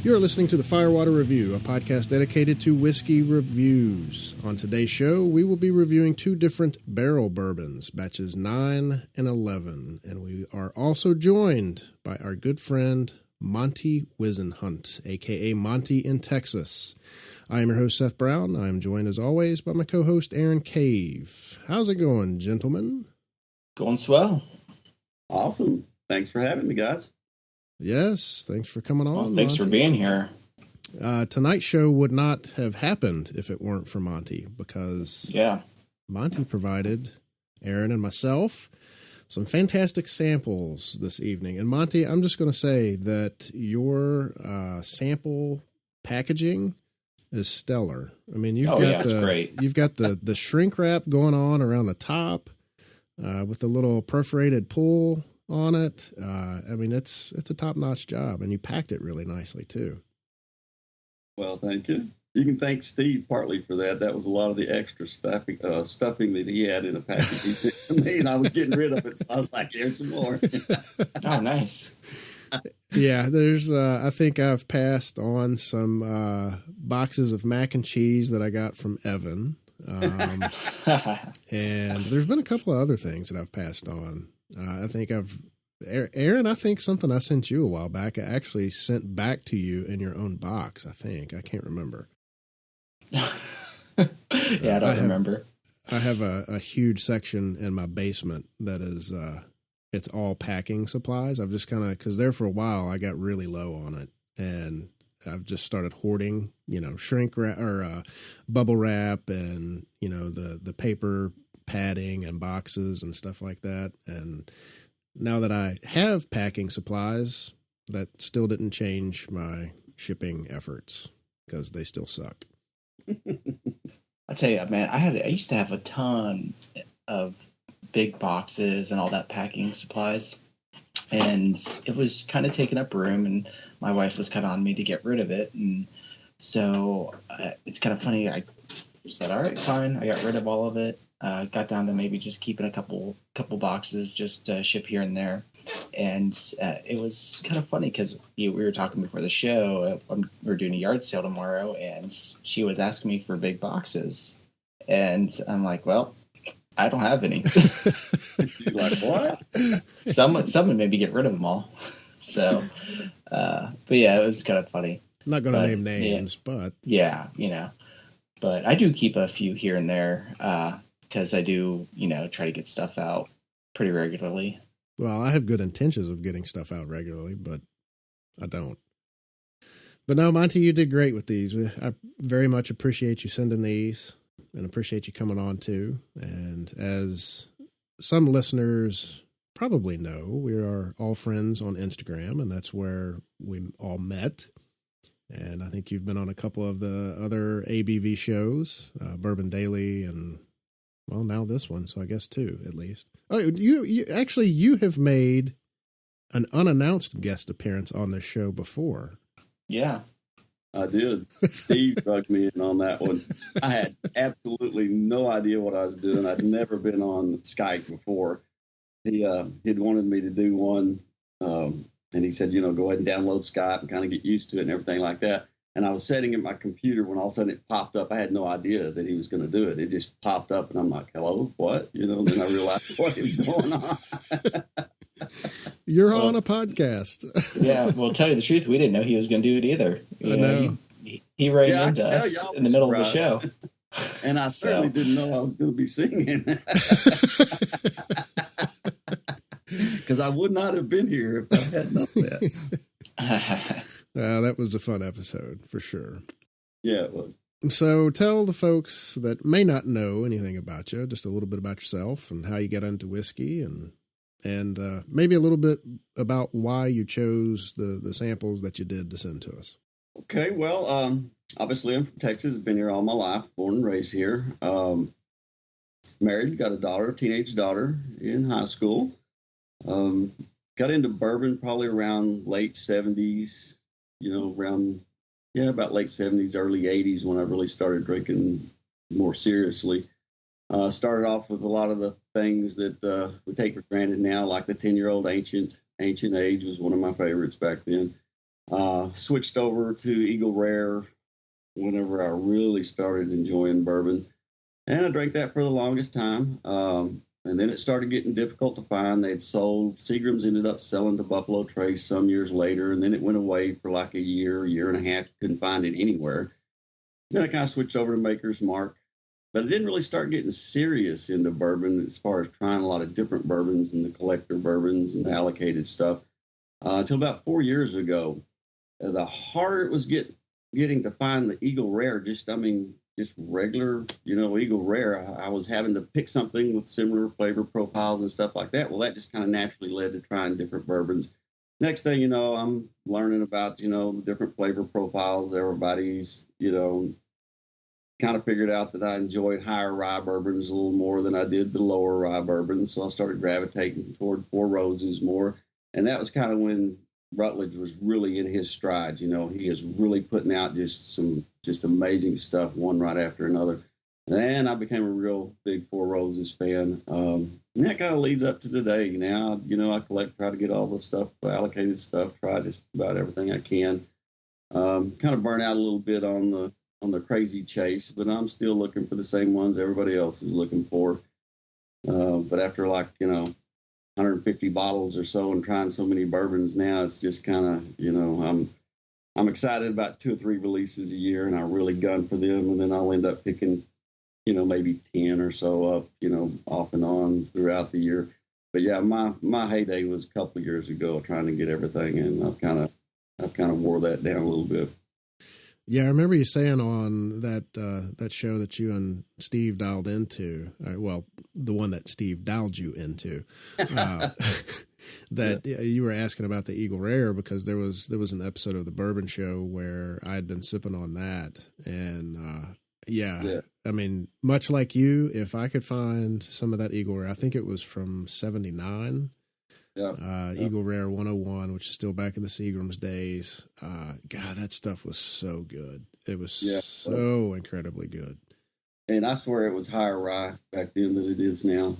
You're listening to the Firewater Review, a podcast dedicated to whiskey reviews. On today's show, we will be reviewing two different barrel bourbons, batches 9 and 11. And we are also joined by our good friend, Monty Whisenhunt, a.k.a. Monty in Texas. I am your host, Seth Brown. I am joined, as always, by my co-host, Aaron Cave. How's it going, gentlemen? Going swell. Awesome. Thanks for having me, guys. Yes, thanks for coming on. Well, thanks Monty. for being here. Tonight's show would not have happened if it weren't for Monty, because Monty provided Aaron and myself some fantastic samples this evening. And Monty, I'm just going to say that your sample packaging is stellar. I mean, you've got the shrink wrap going on around the top with the little perforated pull on it. I mean, it's a top-notch job, and you packed it really nicely too. Well, thank you. You can thank Steve partly for that. That was a lot of the extra stuffing that he had in a package he sent to me, and I was getting rid of it. So I was like, "Here's some more." Oh, nice. Yeah, there's. I think I've passed on some boxes of mac and cheese that I got from Evan, and there's been a couple of other things that I've passed on. I think Aaron, I think something I sent you a while back, I actually sent back to you in your own box, I think. I can't remember. I don't remember. I have a huge section in my basement that is, it's all packing supplies. I've just kind of, because there for a while I got really low on it, and I've just started hoarding, shrink wrap or bubble wrap and, the paper padding and boxes and stuff like that. And now that I have packing supplies, that still didn't change my shipping efforts because they still suck. I tell you, man, I used to have a ton of big boxes and all that packing supplies, and it was kind of taking up room, and my wife was kind of on me to get rid of it. And so it's kind of funny. I said, all right, fine. I got rid of all of it. Got down to maybe just keeping a couple boxes, just ship here and there. And it was kind of funny because we were talking before the show. We're doing a yard sale tomorrow, and she was asking me for big boxes. And I'm like, well, I don't have any. You're like, what? Someone maybe get rid of them all. So, but yeah, it was kind of funny. I'm not going to name names, but. Yeah, But I do keep a few here and there because I do, try to get stuff out pretty regularly. Well, I have good intentions of getting stuff out regularly, but I don't. But no, Monty, you did great with these. I very much appreciate you sending these and appreciate you coming on too. And as some listeners probably know, we are all friends on Instagram, and that's where we all met. And I think you've been on a couple of the other ABV shows, Bourbon Daily, and well, now this one. So I guess two at least. Oh, you have made an unannounced guest appearance on this show before. Yeah, I did. Steve drugged me in on that one. I had absolutely no idea what I was doing. I'd never been on Skype before. He'd wanted me to do one. And he said, go ahead and download Skype and kind of get used to it and everything like that. And I was setting at my computer when all of a sudden it popped up. I had no idea that he was going to do it. It just popped up, and I'm like, hello, what? Then I realized what was going on. You're on a podcast. Yeah, well, tell you the truth, we didn't know he was going to do it either. I know. He ran into us in the middle of the show. And I certainly didn't know I was going to be singing. Because I would not have been here if I had known that. That was a fun episode, for sure. Yeah, it was. So tell the folks that may not know anything about you, just a little bit about yourself and how you got into whiskey, and maybe a little bit about why you chose the samples that you did to send to us. Okay, well, obviously I'm from Texas. I've been here all my life, born and raised here. Married, got a teenage daughter in high school. Got into bourbon probably around late 70s, about late 70s, early 80s when I really started drinking more seriously. Started off with a lot of the things that we take for granted now, like the 10-year-old ancient age was one of my favorites back then. Switched over to Eagle Rare whenever I really started enjoying bourbon. And I drank that for the longest time. And then it started getting difficult to find. They'd sold, Seagram's ended up selling to Buffalo Trace some years later, and then it went away for like a year and a half. Couldn't find it anywhere. Then I kind of switched over to Maker's Mark. But I didn't really start getting serious into bourbon as far as trying a lot of different bourbons and the collector bourbons and the allocated stuff until about 4 years ago. The harder it was getting to find the Eagle Rare, just regular, Eagle Rare, I was having to pick something with similar flavor profiles and stuff like that. Well, that just kind of naturally led to trying different bourbons. Next thing you know, I'm learning about, the different flavor profiles. Everybody's, kind of figured out that I enjoyed higher rye bourbons a little more than I did the lower rye bourbons. So I started gravitating toward Four Roses more. And that was kind of when Rutledge was really in his stride. He is really putting out just amazing stuff, one right after another. And I became a real big Four Roses fan. And that kind of leads up to today. Now, I try to get all the stuff, allocated stuff, try just about everything I can. Kind of burn out a little bit on the crazy chase, but I'm still looking for the same ones everybody else is looking for. But after 150 bottles or so and trying so many bourbons now, it's just kind of, I'm excited about 2 or 3 releases a year, and I really gun for them, and then I'll end up picking, maybe 10 or so up, off and on throughout the year. But yeah, my heyday was a couple of years ago trying to get everything, and I've kind of wore that down a little bit. Yeah, I remember you saying on that show that you and Steve dialed into, the one that Steve dialed you into, that you were asking about the Eagle Rare because there was an episode of the Bourbon Show where I had been sipping on that, and I mean, much like you, if I could find some of that Eagle Rare, I think it was from '79. Eagle Rare 101, which is still back in the Seagram's days. God, that stuff was so good. It was so incredibly good. And I swear it was higher rye back then than it is now.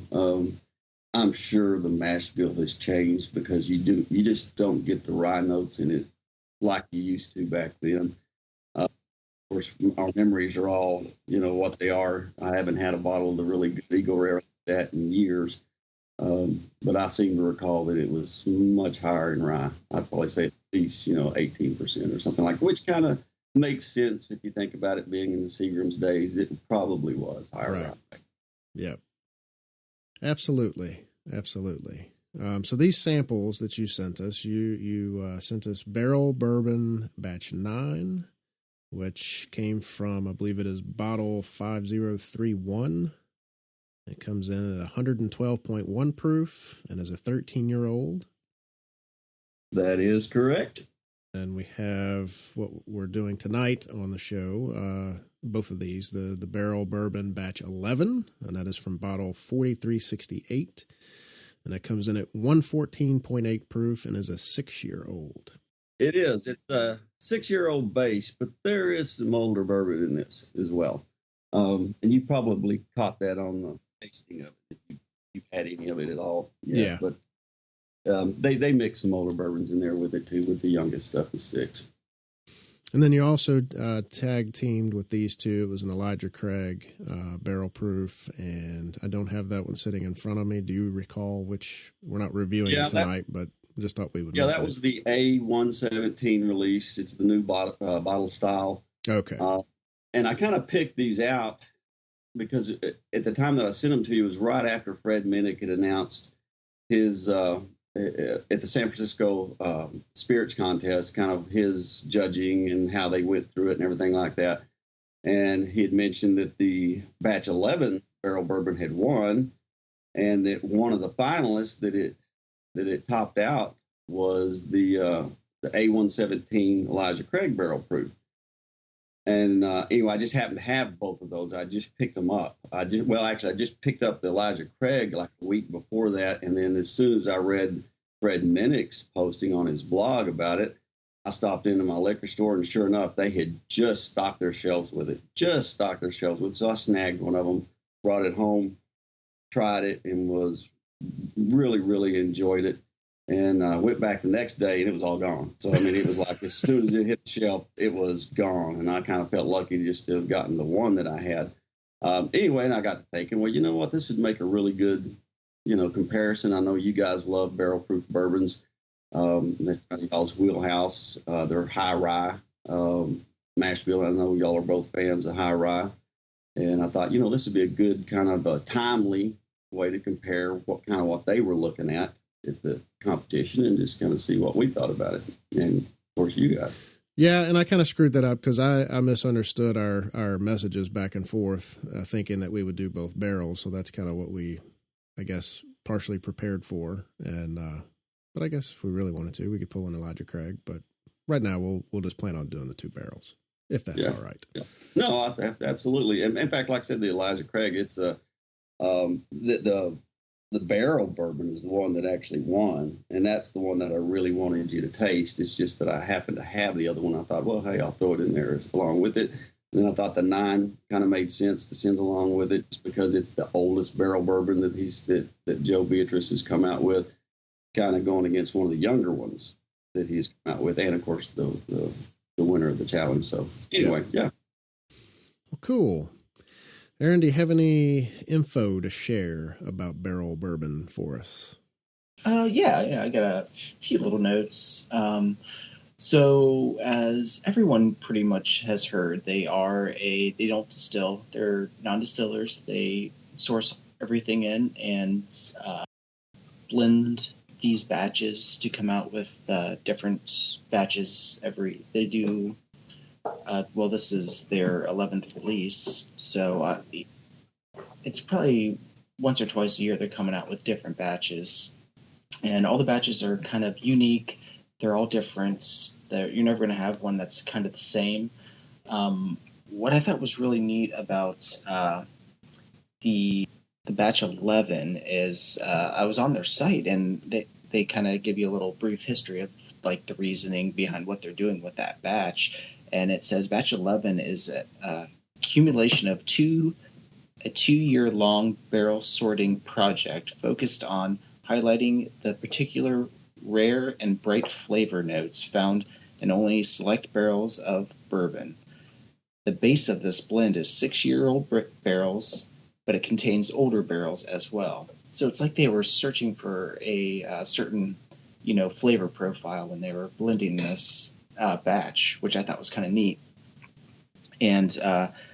I'm sure the mash bill has changed because you just don't get the rye notes in it like you used to back then. Of course, our memories are all, what they are. I haven't had a bottle of the really good Eagle Rare like that in years. But I seem to recall that it was much higher in rye. I'd probably say at least, 18% or something like that, which kind of makes sense if you think about it being in the Seagram's days. It probably was higher rye. Yep. Absolutely. So these samples that you sent us, you sent us Barrell Bourbon Batch 9, which came from, I believe it is bottle 5031. It comes in at 112.1 proof and is a 13-year-old. That is correct. And we have what we're doing tonight on the show, both of these, the Barrell Bourbon Batch 11, and that is from bottle 4368. And that comes in at 114.8 proof and is a 6-year-old. It is. It's a 6-year-old base, but there is some older bourbon in this as well. And you probably caught that on the tasting of it if you've had any of it at all. Yeah. But they mix some older bourbons in there with it too, with the youngest stuff is 6. And then you also tag teamed with these two. It was an Elijah Craig barrel proof, and I don't have that one sitting in front of me. Do you recall which? We're not reviewing it tonight, but just thought we would. Yeah, that was the A117 release. It's the new bottle style. Okay. And I kind of picked these out because at the time that I sent them to you was right after Fred Minnick had announced his at the San Francisco Spirits Contest, kind of his judging and how they went through it and everything like that. And he had mentioned that the Batch 11 Barrell Bourbon had won, and that one of the finalists that it topped out was the A117 Elijah Craig Barrel Proof. And anyway, I just happened to have both of those. I just picked them up. I just picked up the Elijah Craig like a week before that. And then as soon as I read Fred Minnick's posting on his blog about it, I stopped into my liquor store, and sure enough, they had just stocked their shelves with it. So I snagged one of them, brought it home, tried it, and was really, really enjoyed it. And I went back the next day and it was all gone. So, I mean, it was like as soon as it hit the shelf, it was gone. And I kind of felt lucky just to have gotten the one that I had. Anyway, and I got to thinking, well, you know what? This would make a really good, comparison. I know you guys love barrel proof bourbons. That's kind of y'all's wheelhouse. They're high rye. Mash bill, I know y'all are both fans of high rye. And I thought, this would be a good kind of a timely way to compare what they were looking at the competition and just kind of see what we thought about it. And of course, you guys. Yeah, and I kind of screwed that up because I misunderstood our messages back and forth, thinking that we would do both barrels. So that's kind of what we, I guess, partially prepared for. And but I guess if we really wanted to, we could pull in Elijah Craig. But right now, we'll just plan on doing the 2 barrels, if that's all right. Yeah. No, absolutely. In fact, like I said, the Elijah Craig, it's the Barrell Bourbon is the one that actually won, and that's the one that I really wanted you to taste. It's just that I happened to have the other one. I thought, well, hey, I'll throw it in there along with it. And then I thought the 9 kind of made sense to send along with it just because it's the oldest Barrell Bourbon that Joe Beatrice has come out with, kind of going against one of the younger ones that he's come out with, and of course the winner of the challenge. So anyway, yeah. Well, cool. Aaron, do you have any info to share about Barrell Bourbon for us? Yeah, I got a few little notes. So as everyone pretty much has heard, they don't distill. They're non-distillers. They source everything in and blend these batches to come out with different batches they do. This is their 11th release, so it's probably once or twice a year they're coming out with different batches, and all the batches are kind of unique. They're all different. You're never going to have one that's kind of the same. What I thought was really neat about the batch 11 is I was on their site, and they kind of give you a little brief history of like the reasoning behind what they're doing with that batch. And it says batch 11 is a accumulation of a 2-year-long barrel sorting project focused on highlighting the particular rare and bright flavor notes found in only select barrels of bourbon. The base of this blend is 6-year-old barrels, but it contains older barrels as well. So it's like they were searching for a certain, flavor profile when they were blending this batch, which I thought was kind of neat. And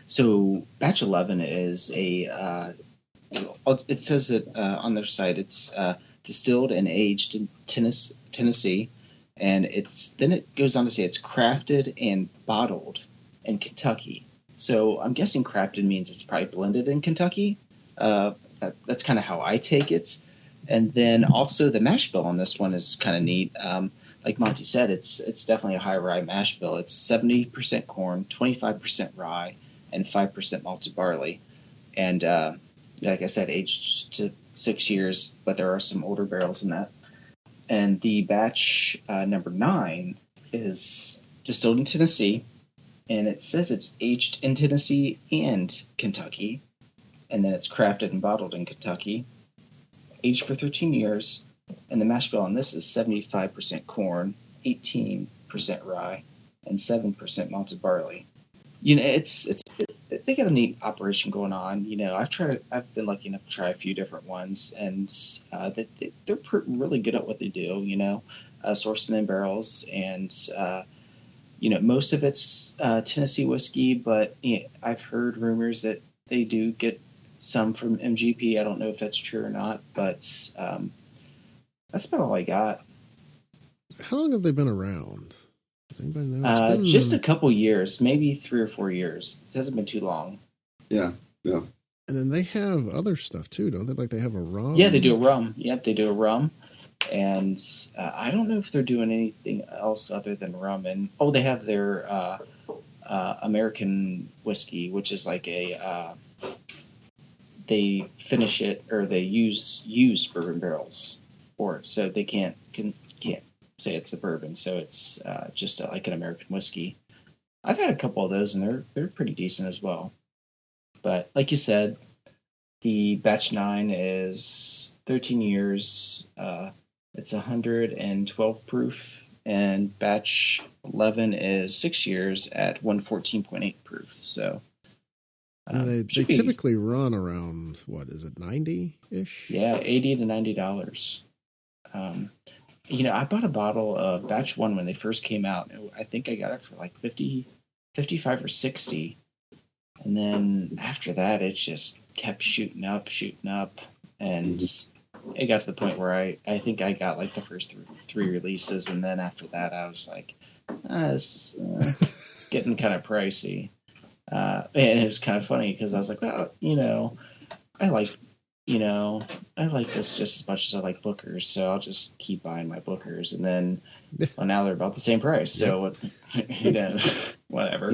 so batch 11 is it says it on their site, it's distilled and aged in Tennessee, and then it goes on to say it's crafted and bottled in Kentucky. So I'm guessing crafted means it's probably blended in Kentucky. That's kind of how I take it. And then also the mash bill on this one is kind of neat. Like Monty said, it's definitely a high rye mash bill. It's 70% corn, 25% rye, and 5% malted barley. And like I said, aged to 6 years, but there are some older barrels in that. And the batch number 9 is distilled in Tennessee, and it says it's aged in Tennessee and Kentucky, and then it's crafted and bottled in Kentucky, aged for 13 years. And the mash bill on this is 75% corn, 18% rye, and 7% malted barley. They got a neat operation going on. I've been lucky enough to try a few different ones, and they're really good at what they do. Sourcing in barrels, and most of it's Tennessee whiskey, but I've heard rumors that they do get some from MGP. I don't know if that's true or not, but that's about all I got. How long have they been around? Does anybody know? Just a couple years, maybe 3 or 4 years. It hasn't been too long. Yeah. And then they have other stuff too, don't they? Like they have a rum. Yeah, they do a rum. Yep, they do a rum. And I don't know if they're doing anything else other than rum. And they have their American whiskey, which is like they finish it, or they use used bourbon barrels for it, so they can't say it's a bourbon. So it's just like an American whiskey. I've had a couple of those, and they're pretty decent as well. But like you said, the batch 9 is 13 years. It's 112 proof, and batch 11 is 6 years at 114.8 proof. So they typically run around, what is it, 90-ish? Yeah, $80 to $90. I bought a bottle of batch 1 when they first came out. I think I got it for like 50, 55 or 60. And then after that, it just kept shooting up. And it got to the point where I think I got like the first three releases. And then after that, I was like, this is getting kind of pricey. And it was kind of funny because I was like, well, I like this just as much as I like Bookers, so I'll just keep buying my Bookers. And then, well, now they're about the same price, so whatever.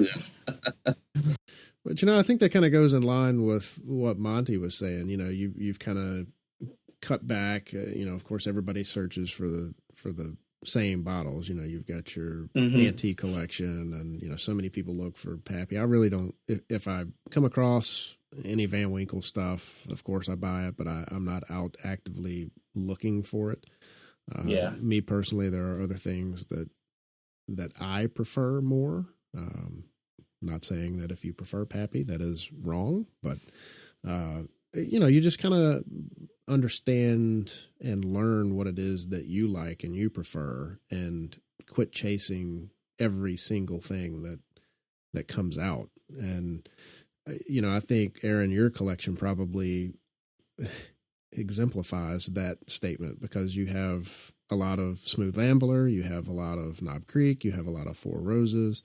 But I think that kind of goes in line with what Monty was saying. You've kind of cut back. Of course, everybody searches for the same bottles. You've got your antique collection, and so many people look for Pappy. I really don't. If I come across any Van Winkle stuff, of course I buy it, but I'm not out actively looking for it. Me personally, there are other things that I prefer more. Not saying that if you prefer Pappy, that is wrong, but you just kind of understand and learn what it is that you like and you prefer, and quit chasing every single thing that comes out. And I think, Aaron, your collection probably exemplifies that statement, because you have a lot of Smooth Ambler, you have a lot of Knob Creek, you have a lot of Four Roses,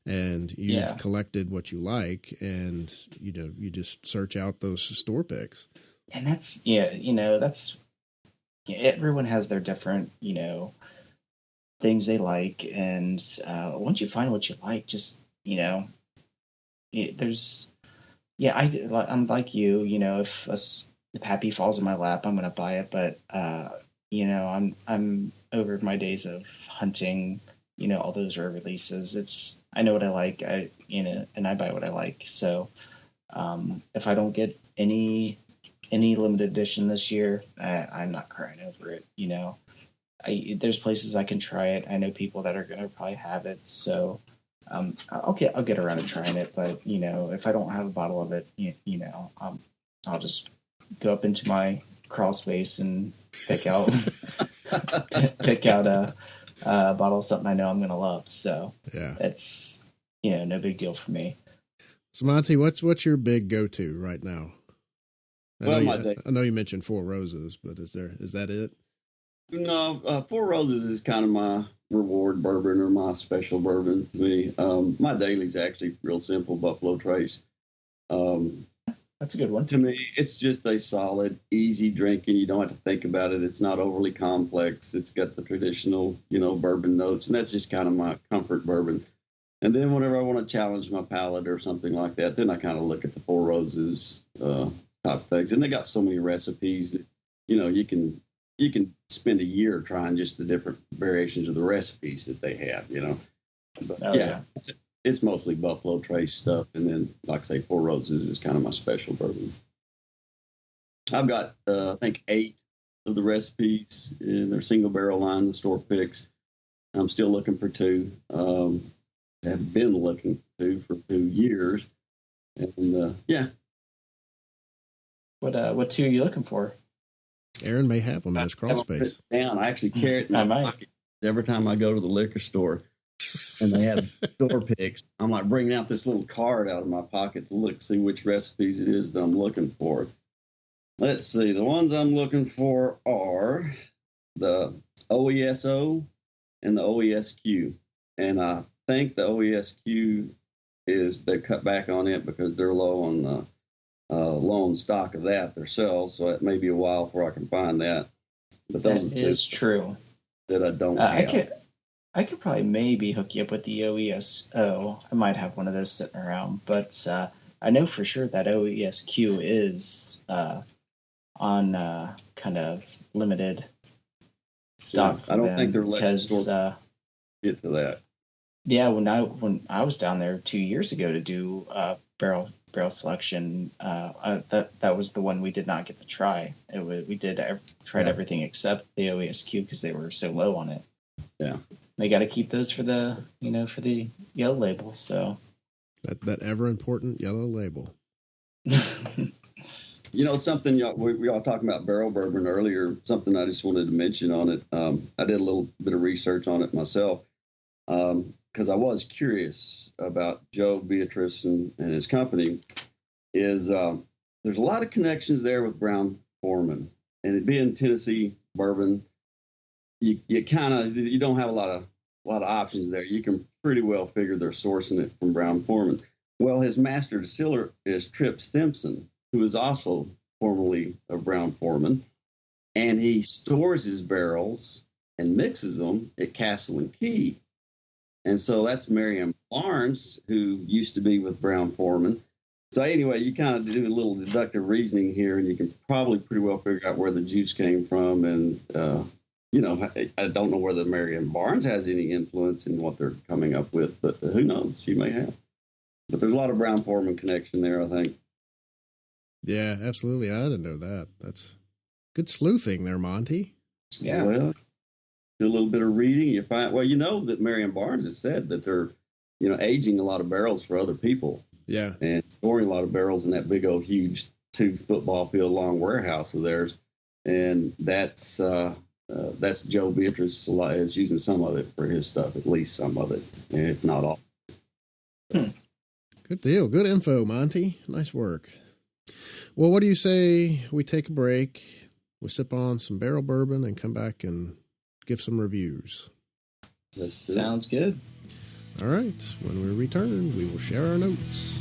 and you've collected what you like, and you just search out those store picks. And that's everyone has their different things they like, and once you find what you like, just I'm like you. If the Pappy falls in my lap, I'm gonna buy it. But I'm over my days of hunting. All those rare releases. I know what I like. And I buy what I like. So if I don't get any limited edition this year, I'm not crying over it. There's places I can try it. I know people that are gonna probably have it. So. I'll get around to trying it, but if I don't have a bottle of it, I'll just go up into my crawl space and pick out a bottle of something I know I'm gonna love. So it's no big deal for me. So Monty, what's your big go-to right now? I know you mentioned Four Roses, but is that it? No, Four Roses is kind of my reward bourbon, or my special bourbon to me. My daily's actually real simple, Buffalo Trace. That's a good one. To me, it's just a solid, easy drinking. You don't have to think about it. It's not overly complex. It's got the traditional, bourbon notes, and that's just kind of my comfort bourbon. And then whenever I want to challenge my palate or something like that, then I kind of look at the Four Roses type things. And they got so many recipes that, you can spend a year trying just the different variations of the recipes that they have, But it's mostly Buffalo Trace stuff. And then, like I say, Four Roses is kind of my special bourbon. I've got, I think, 8 of the recipes in their single barrel line, the store picks. I'm still looking for 2. Have been looking for 2 years. And, What 2 are you looking for? Aaron may have them in his crawl space. Down. I actually carry it in my pocket every time I go to the liquor store, and they have store picks. I'm like bringing out this little card out of my pocket to see which recipes it is that I'm looking for. Let's see. The ones I'm looking for are the OESO and the OESQ. And I think the OESQ they cut back on it because they're low on stock of that themselves, so it may be a while before I can find that. But those is true that I don't have. I could probably maybe hook you up with the OESO. I might have one of those sitting around, but I know for sure that OESQ is on kind of limited stock. I don't think they're letting stores get to that. Yeah, when I was down there 2 years ago to do Barrell barrel selection. That was the one we did not get to try. We tried everything except the OESQ because they were so low on it. Yeah, they got to keep those for the yellow label. So that ever important yellow label. Something we all talking about barrel bourbon earlier. Something I just wanted to mention on it. I did a little bit of research on it myself because I was curious about Joe Beatrice and his company. There's a lot of connections there with Brown-Forman, and it being Tennessee bourbon, you don't have a lot of options there. You can pretty well figure they're sourcing it from Brown-Forman. Well, his master distiller is Trip Stimson, who is also formerly of Brown-Forman, and he stores his barrels and mixes them at Castle and Key. And so that's Marion Barnes, who used to be with Brown-Forman. So anyway, you kind of do a little deductive reasoning here, and you can probably pretty well figure out where the juice came from. And, I don't know whether Marion Barnes has any influence in what they're coming up with, but who knows? She may have. But there's a lot of Brown-Forman connection there, I think. Yeah, absolutely. I didn't know that. That's good sleuthing there, Monty. Yeah. Well, do a little bit of reading. You find, that Marion Barnes has said that they're, aging a lot of barrels for other people. Yeah. And storing a lot of barrels in that big old huge 2 football field long warehouse of theirs. And that's Joe Beatrice is using some of it for his stuff, at least some of it, if not all. Good deal. Good info, Monty. Nice work. Well, what do you say we take a break, we sip on some barrel bourbon, and come back and give some reviews? Sounds good. All right. When we return, we will share our notes.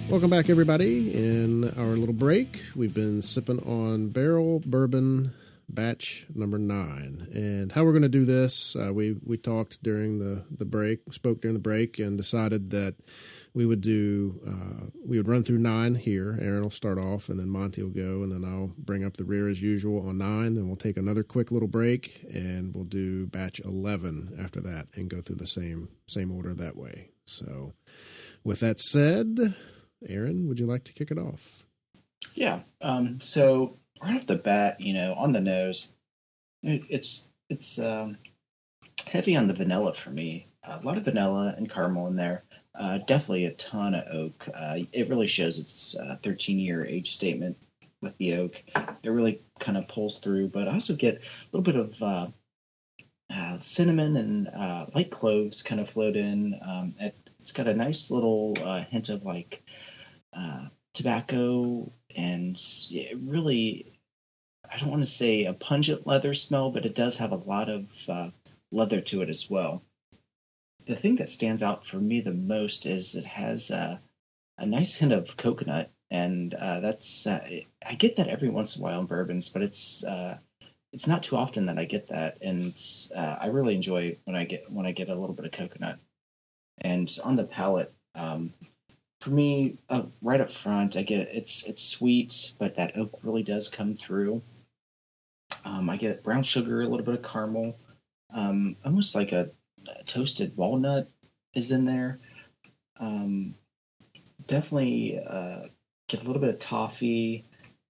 Welcome back, everybody. In our little break, we've been sipping on Barrell Bourbon batch number 9. And how we're going to do this, we talked during the break, spoke during the break, and decided that we would run through 9 here. Aaron will start off, and then Monty will go, and then I'll bring up the rear as usual on 9. Then we'll take another quick little break, and we'll do batch 11 after that and go through the same order that way. So with that said, Aaron, would you like to kick it off? Yeah. So right off the bat, on the nose, it's heavy on the vanilla for me. A lot of vanilla and caramel in there. Definitely a ton of oak. It really shows its 13-year age statement with the oak. It really kind of pulls through, but I also get a little bit of cinnamon and light cloves kind of float in. It's got a nice little hint of like tobacco, and it really, I don't want to say a pungent leather smell, but it does have a lot of leather to it as well. The thing that stands out for me the most is it has a nice hint of coconut, and that's I get that every once in a while in bourbons, but it's not too often that I get that, and I really enjoy when I get a little bit of coconut. And on the palate, for me, right up front, I get it's sweet, but that oak really does come through. I get brown sugar, a little bit of caramel, almost like a toasted walnut is in there. Definitely get a little bit of toffee.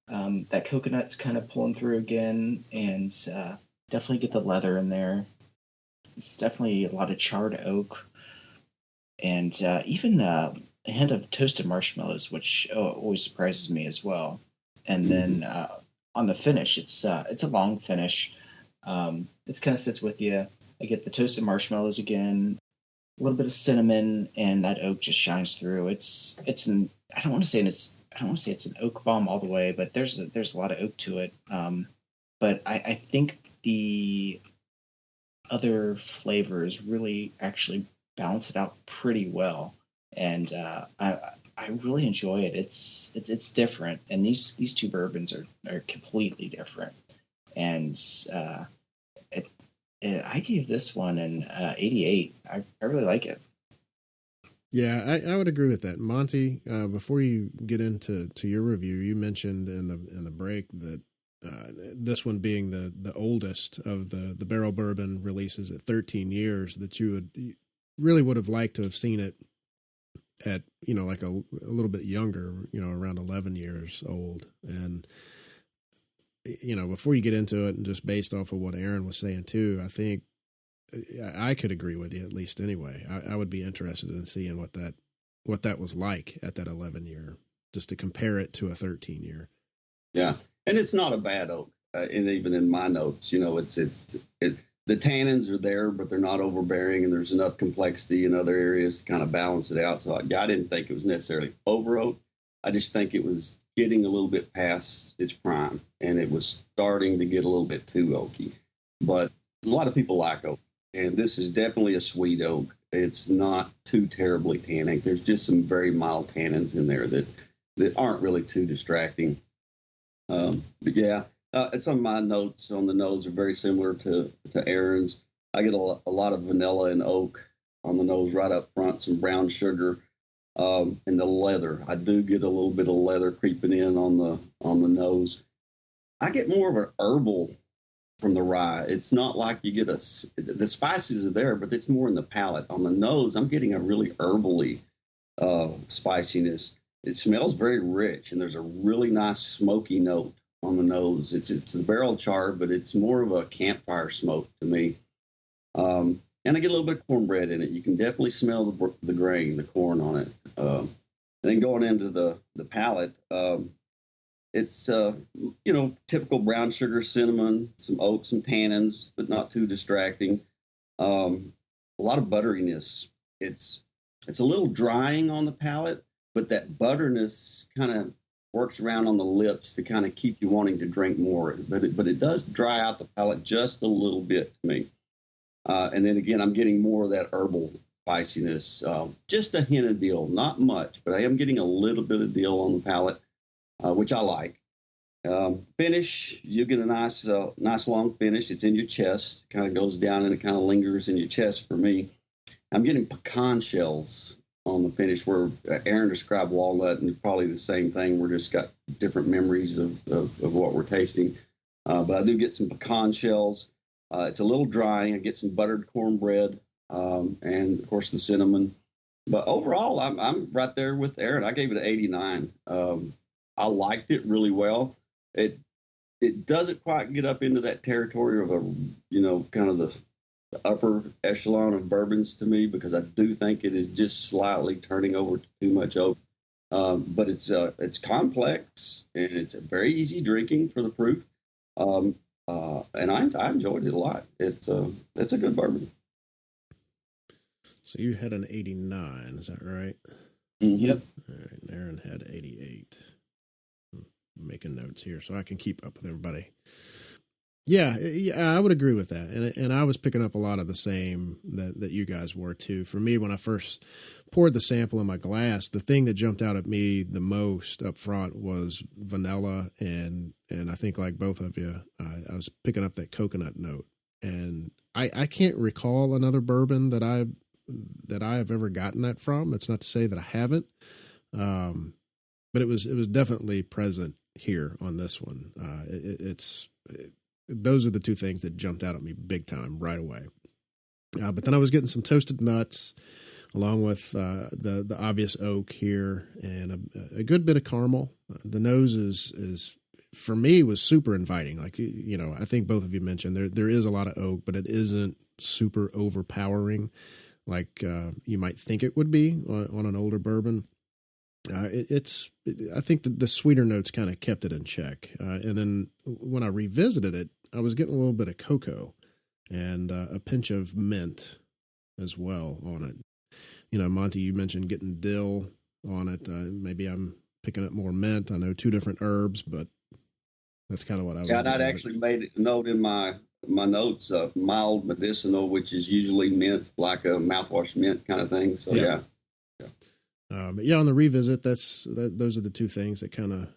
That coconut's kind of pulling through again, and definitely get the leather in there. It's definitely a lot of charred oak, and even a hint of toasted marshmallows, which always surprises me as well. And then on the finish, it's a long finish. It kind of sits with you. I get the toasted marshmallows again, a little bit of cinnamon, and that oak just shines through. I don't want to say it's an oak bomb all the way, but there's a lot of oak to it. But I think the other flavors really actually balance it out pretty well, and I really enjoy it. It's different, and these 2 bourbons are completely different. And I gave this one an 88. I really like it. Yeah, I would agree with that, Monty. Before you get into your review, you mentioned in the break that this one being the oldest of the Barrell Bourbon releases at 13 years, that you really would have liked to have seen it at, like a little bit younger, around 11 years old. And before you get into it, and just based off of what Aaron was saying too, I think I could agree with you, at least anyway. I would be interested in seeing what that was like at that 11 year, just to compare it to a 13 year. Yeah, and it's not a bad oak. And even in my notes, the tannins are there, but they're not overbearing, and there's enough complexity in other areas to kind of balance it out. So I didn't think it was necessarily over oak. I just think it was getting a little bit past its prime, and it was starting to get a little bit too oaky. But a lot of people like oak, and this is definitely a sweet oak. It's not too terribly tannic. There's just some very mild tannins in there that aren't really too distracting. But yeah, some of my notes on the nose are very similar to Aaron's. I get a lot of vanilla and oak on the nose right up front, some brown sugar, and the leather. I do get a little bit of leather creeping in on the nose. I get more of an herbal from the rye. It's not like you get the spices are there, but it's more in the palate. On the nose, I'm getting a really herbally spiciness. It smells very rich, and there's a really nice smoky note on the nose. It's the barrel char, but it's more of a campfire smoke to me. And I get a little bit of cornbread in it. You can definitely smell the grain, the corn on it. And then going into the palate, it's typical brown sugar, cinnamon, some oak, some tannins, but not too distracting. A lot of butteriness. It's a little drying on the palate, but that butterness kind of works around on the lips to kind of keep you wanting to drink more. But it does dry out the palate just a little bit to me. And then again, I'm getting more of that herbal spiciness. Just a hint of dill, not much, but I am getting a little bit of dill on the palate, which I like. Finish, you get a nice long finish. It's in your chest, kind of goes down and it kind of lingers in your chest for me. I'm getting pecan shells on the finish, where Aaron described walnut, and probably the same thing. We're just got different memories of what we're tasting. But I do get some pecan shells. It's a little drying. I get some buttered cornbread, and of course the cinnamon. But overall, I'm right there with Aaron. I gave it an 89. I liked it really well. It doesn't quite get up into that territory of kind of the upper echelon of bourbons to me, because I do think it is just slightly turning over to too much oak. But it's complex, and it's very easy drinking for the proof. And I enjoyed it a lot. It's a good bourbon. So you had an 89, is that right? Yep. All right, and Aaron had 88. I'm making notes here so I can keep up with everybody. Yeah, I would agree with that, and I was picking up a lot of the same that you guys were too. For me, when I first poured the sample in my glass, the thing that jumped out at me the most up front was vanilla, and I think, like both of you, I was picking up that coconut note, and I can't recall another bourbon that I have ever gotten that from. It's not to say that I haven't, but it was definitely present here on this one. Those are the two things that jumped out at me big time right away. But then I was getting some toasted nuts, along with the obvious oak here, and a good bit of caramel. The nose is for me was super inviting. Like, I think both of you mentioned there is a lot of oak, but it isn't super overpowering like you might think it would be on an older bourbon. I think the sweeter notes kind of kept it in check. And then when I revisited it, I was getting a little bit of cocoa and a pinch of mint as well on it. Monty, you mentioned getting dill on it. Maybe I'm picking up more mint. I know two different herbs, but that's kind of what I was. Yeah, and I'd actually made a note in my notes of mild medicinal, which is usually mint, like a mouthwash mint kind of thing. So yeah. But yeah, on the revisit, those are the two things that kind of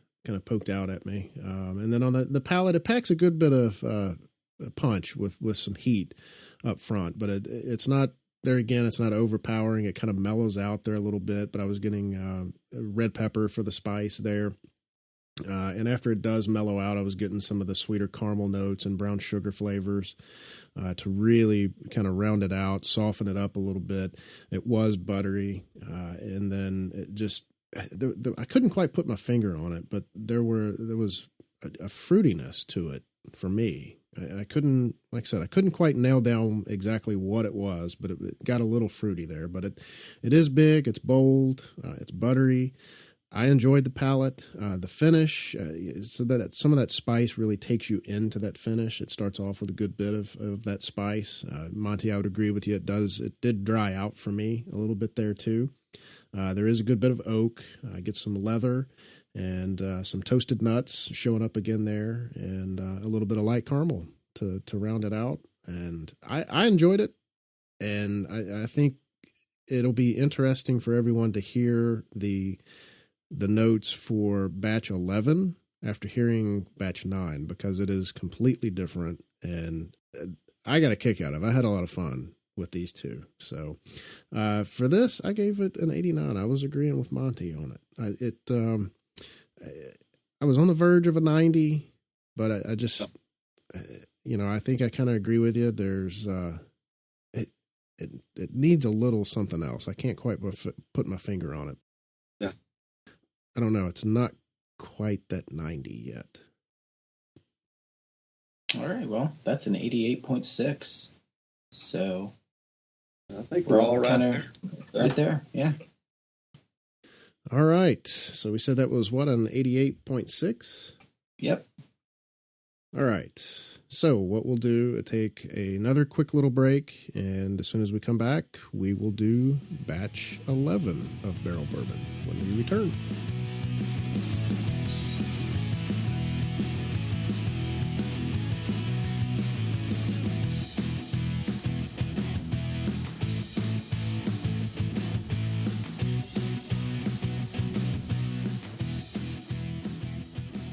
poked out at me. And then on the palate, it packs a good bit of punch with some heat up front, but it's not there again, it's not overpowering. It kind of mellows out there a little bit, but I was getting red pepper for the spice there. And after it does mellow out, I was getting some of the sweeter caramel notes and brown sugar flavors to really kind of round it out, soften it up a little bit. It was buttery, and then it just I couldn't quite put my finger on it, but there was a fruitiness to it for me. I couldn't, like I said, I couldn't quite nail down exactly what it was, but it got a little fruity there. But it is big, it's bold, it's buttery. I enjoyed the palate, the finish, so that some of that spice really takes you into that finish. It starts off with a good bit of that spice. Monty, I would agree with you. It did dry out for me a little bit there too. There is a good bit of oak. I get some leather and some toasted nuts showing up again there, and a little bit of light caramel to round it out. And I enjoyed it, and I think it'll be interesting for everyone to hear the notes for batch 11 after hearing batch 9, because it is completely different, and I got a kick out of it. I had a lot of fun with these two. So for this, I gave it an 89. I was agreeing with Monty on it. I was on the verge of a 90, but I just, I think I kind of agree with you. There's, it needs a little something else. I can't quite put my finger on it. Yeah. I don't know. It's not quite that 90 yet. All right. Well, that's an 88.6. So I think we're all right there. Yeah. All right. So we said that was what, an 88.6? Yep. All right. So what we'll do, take another quick little break, and as soon as we come back, we will do batch 11 of Barrell Bourbon when we return.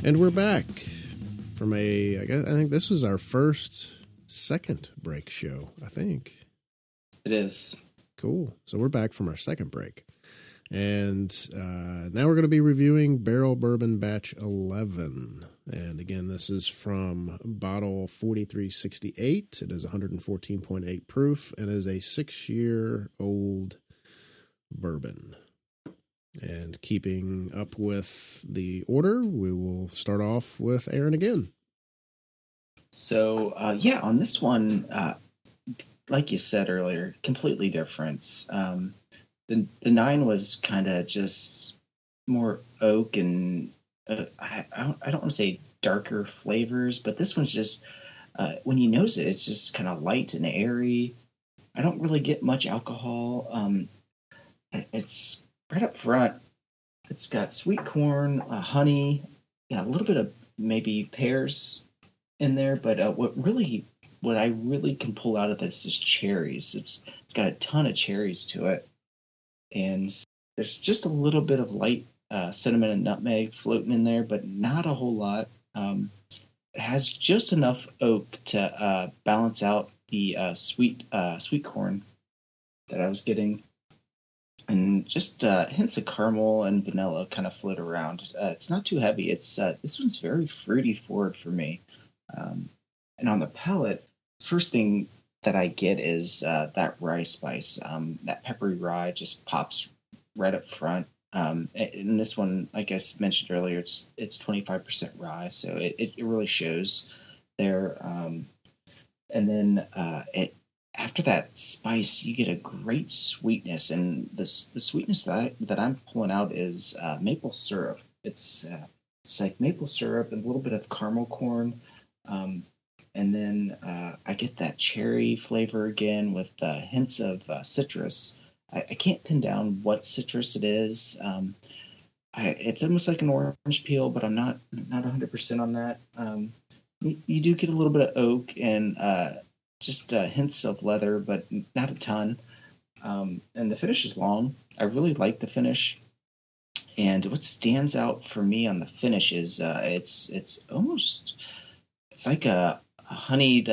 And we're back from I think this is our second break show, I think. It is. Cool. So we're back from our second break. And now we're going to be reviewing Barrell Bourbon Batch 11. And again, this is from bottle 4368. It is 114.8 proof and is a 6-year-old bourbon. And keeping up with the order, we will start off with Aaron again. So, on this one, like you said earlier, completely different. The 9 was kind of just more oak and I don't want to say darker flavors, but this one's just, when you nose it, it's just kind of light and airy. I don't really get much alcohol. It's right up front. It's got sweet corn, honey, a little bit of maybe pears in there, but what I really can pull out of this is cherries. It's got a ton of cherries to it, and there's just a little bit of light cinnamon and nutmeg floating in there, but not a whole lot. It has just enough oak to balance out the sweet corn that I was getting. And just hints of caramel and vanilla kind of float around. It's not too heavy. It's this one's very fruity forward for me. And on the palate, first thing that I get is that rye spice. That peppery rye just pops right up front. In this one, like I mentioned earlier, it's 25% rye, so it really shows there. And then after that spice, you get a great sweetness, and the sweetness that I'm pulling out is maple syrup. It's like maple syrup and a little bit of caramel corn, and then I get that cherry flavor again with hints of citrus. I can't pin down what citrus it is. It's almost like an orange peel, but I'm not 100% on that. You do get a little bit of oak and just hints of leather, but not a ton. And the finish is long. I really like the finish. And what stands out for me on the finish is it's like a honeyed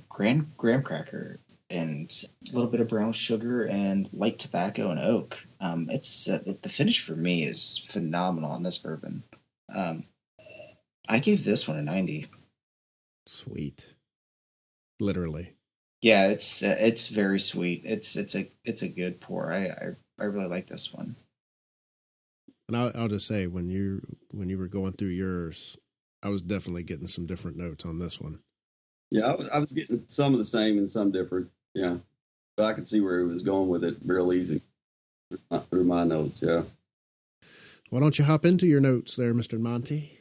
graham cracker. and a little bit of brown sugar and light tobacco and oak. It's the finish for me is phenomenal on this bourbon. I gave this one a 90. Sweet. Literally. Yeah, it's very sweet. It's a good pour. I really like this one. And I'll just say, when you were going through yours, I was definitely getting some different notes on this one. Yeah, I was getting some of the same and some different. Yeah, but I could see where he was going with it real easy through my notes. Yeah. Why don't you hop into your notes there, Mr. Monty?